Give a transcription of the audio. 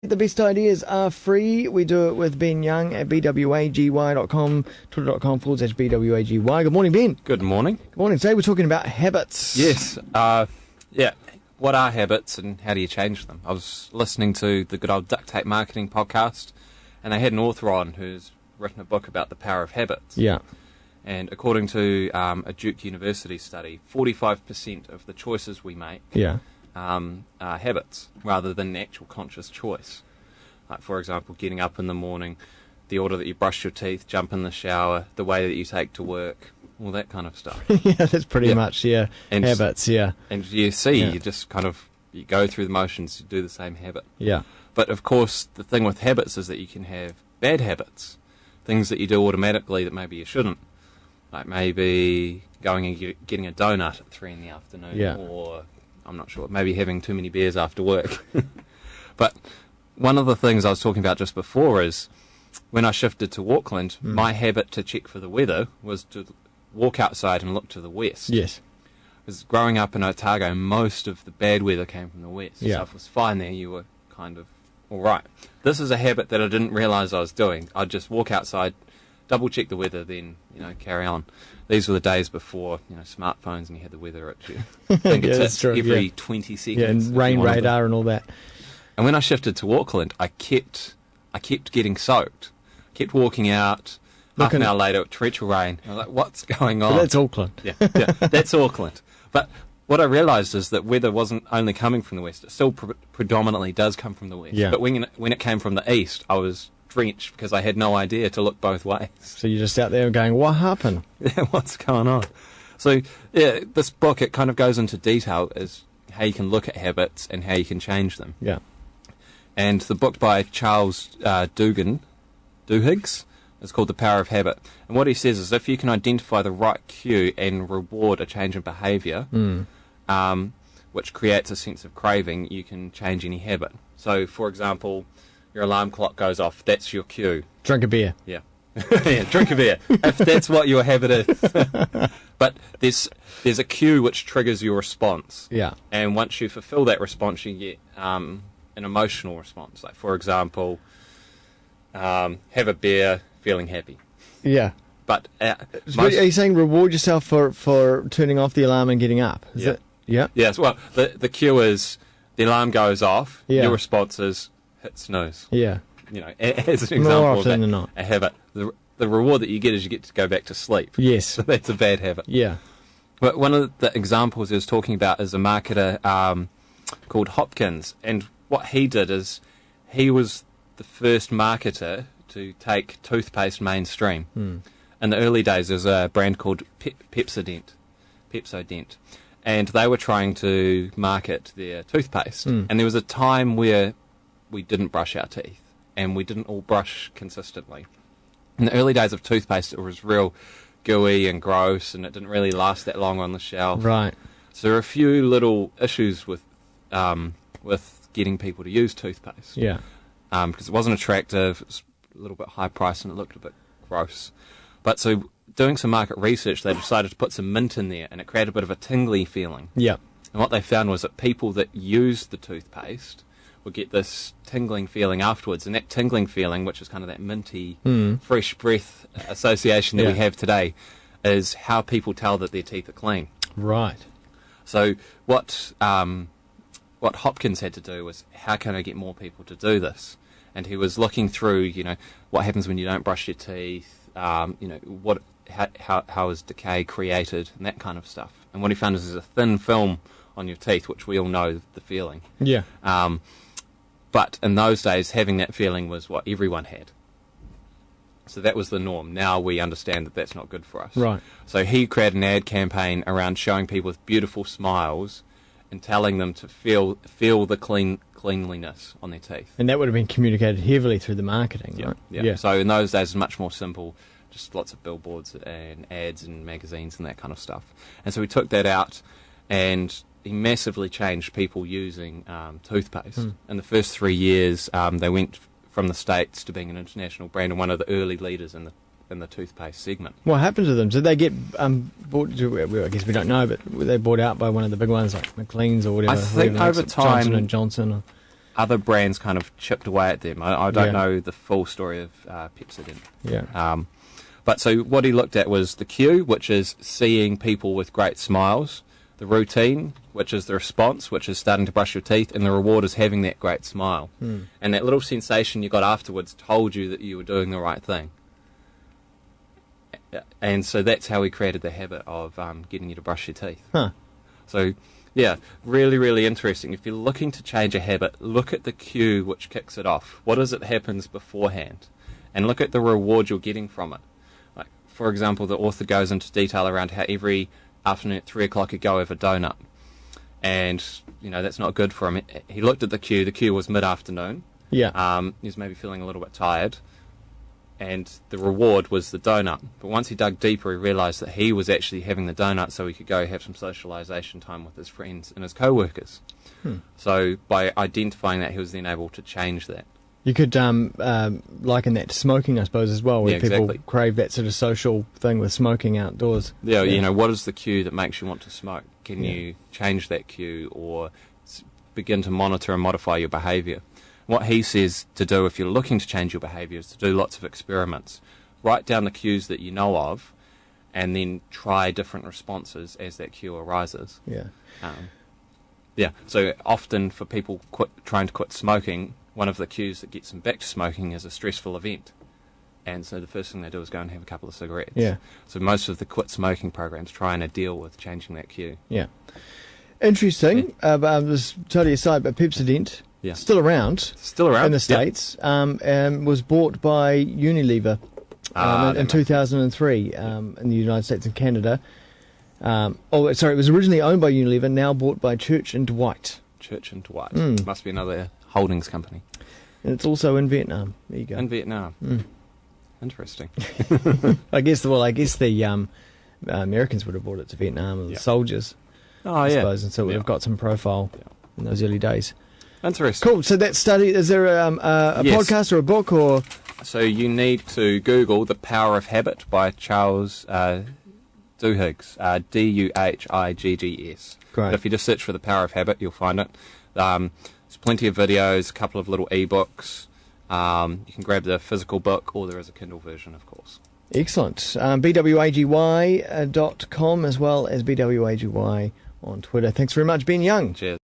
The best ideas are free. We do it with Ben Young at bwagy.com, twitter.com/bwagy. Good morning, Ben. Good morning. Good morning. Today we're talking about habits. Yes. What are habits and how do you change them? I was listening to the good old Duct Tape Marketing podcast, and they had an author on who's written a book about the power of habits. Yeah. And according to a Duke University study, 45% of the choices we make are habits rather than an actual conscious choice. Like, for example, getting up in the morning, the order that you brush your teeth, jump in the shower, the way that you take to work, all that kind of stuff. Yeah, that's pretty much, and habits, And you see, you just you go through the motions, you do the same habit. Yeah. But, of course, the thing with habits is that you can have bad habits, things that you do automatically that maybe you shouldn't. Like maybe going and getting a donut at 3 in the afternoon, or, I'm not sure, maybe having too many beers after work. But one of the things I was talking about just before is when I shifted to Auckland, my habit to check for the weather was to walk outside and look to the west. Yes. Because growing up in Otago, most of the bad weather came from the west. Yeah. So if it was fine there, you were kind of all right. This is a habit that I didn't realise I was doing. I'd just walk outside, double check the weather, then carry on. These were the days before smartphones and you had the weather at you. Fingertips every 20 seconds. Yeah, and rain radar and all that. And when I shifted to Auckland, I kept getting soaked. Kept walking out. Half an hour later, torrential rain. I was like, what's going on? But that's Auckland. Yeah, that's Auckland. But what I realised is that weather wasn't only coming from the west. It still predominantly does come from the west. Yeah. But when it came from the east, I was drenched because I had no idea to look both ways. So you're just out there going, what happened? Yeah, what's going on? So, this book, it kind of goes into detail as how you can look at habits and how you can change them. Yeah. And the book by Charles Duhigg is called The Power of Habit. And what he says is if you can identify the right cue and reward a change in behaviour, which creates a sense of craving, you can change any habit. So, for example, your alarm clock goes off, that's your cue. Drink a beer. Yeah. Yeah, drink a beer, if that's what your habit is. But there's a cue which triggers your response. Yeah. And once you fulfill that response, you get an emotional response. Like, for example, have a beer, feeling happy. Yeah. But are you saying reward yourself for turning off the alarm and getting up? Is it? Yeah. Yes. Well, the cue is the alarm goes off. Yeah. Your response is hit snooze. Yeah. As an example More often than not. A habit. The reward that you get is you get to go back to sleep. Yes. So that's a bad habit. Yeah. But one of the examples he was talking about is a marketer called Hopkins, and what he did is he was the first marketer to take toothpaste mainstream. In the early days, there was a brand called Pepsodent, and they were trying to market their toothpaste. And there was a time where we didn't brush our teeth, and we didn't all brush consistently. In the early days of toothpaste, it was real gooey and gross, and it didn't really last that long on the shelf. Right. So there are a few little issues with getting people to use toothpaste. Yeah. Because it wasn't attractive, it was a little bit high priced, and it looked a bit gross. But so doing some market research, they decided to put some mint in there, and it created a bit of a tingly feeling. Yeah. And what they found was that people that used the toothpaste would get this tingling feeling afterwards, and that tingling feeling, which is kind of that minty, fresh breath association that we have today, is how people tell that their teeth are clean. Right. So what Hopkins had to do was, how can I get more people to do this? And he was looking through, what happens when you don't brush your teeth, how is decay created, and that kind of stuff. And what he found is there's a thin film on your teeth, which we all know the feeling. Yeah. But in those days, having that feeling was what everyone had. So that was the norm. Now we understand that that's not good for us. Right. So he created an ad campaign around showing people with beautiful smiles and telling them to feel the cleanliness on their teeth. And that would have been communicated heavily through the marketing, right? Yeah. So in those days, it was much more simple, just lots of billboards and ads and magazines and that kind of stuff. And so we took that out, and he massively changed people using toothpaste. In the first 3 years, they went from the States to being an international brand and one of the early leaders in the toothpaste segment. What happened to them? Did they get bought? I guess we don't know, but were they bought out by one of the big ones like McLean's or whatever? I think over time, Johnson & Johnson. other brands kind of chipped away at them. I don't Yeah. know the full story of Pepsodent. Yeah. But so what he looked at was the cue, which is seeing people with great smiles, the routine, which is the response, which is starting to brush your teeth, and the reward is having that great smile. And that little sensation you got afterwards told you that you were doing the right thing. And so that's how he created the habit of getting you to brush your teeth. Huh. So, yeah, really, really interesting. If you're looking to change a habit, look at the cue which kicks it off. What is it happens beforehand? And look at the reward you're getting from it. Like, for example, the author goes into detail around how every afternoon at 3 o'clock he'd go have a donut. And, that's not good for him. He looked at the cue was mid-afternoon. Yeah. He was maybe feeling a little bit tired. And the reward was the donut. But once he dug deeper, he realised that he was actually having the donut so he could go have some socialisation time with his friends and his co-workers. So by identifying that, he was then able to change that. You could liken that to smoking, I suppose, as well, where Yeah, people exactly. crave that sort of social thing with smoking outdoors. Yeah, what is the cue that makes you want to smoke? Can Yeah. you change that cue or begin to monitor and modify your behaviour? What he says to do if you're looking to change your behaviour is to do lots of experiments. Write down the cues that you know of and then try different responses as that cue arises. Yeah. So often for people trying to quit smoking, one of the cues that gets them back to smoking is a stressful event. And so the first thing they do is go and have a couple of cigarettes. Yeah. So most of the quit smoking programs try and deal with changing that cue. Yeah. Interesting. But I'm just totally aside, but Pepsodent, still around. Still around. In the States, was bought by Unilever in 2003 in the United States and Canada. It was originally owned by Unilever, now bought by Church and Dwight. Church and Dwight. Must be another holdings company. And it's also in Vietnam. There you go. In Vietnam. Interesting. I guess the Americans would have brought it to Vietnam, and the soldiers, I suppose, and so it would have got some profile in those early days. Interesting. Cool. So that study, is there a podcast or a book or? So you need to Google The Power of Habit by Charles Duhigg, Duhiggs. Great. But if you just search for The Power of Habit, you'll find it. There's plenty of videos, a couple of little ebooks. You can grab the physical book, or there is a Kindle version, of course. Excellent. BWAGY.com as well as BWAGY on Twitter. Thanks very much, Ben Young. Cheers.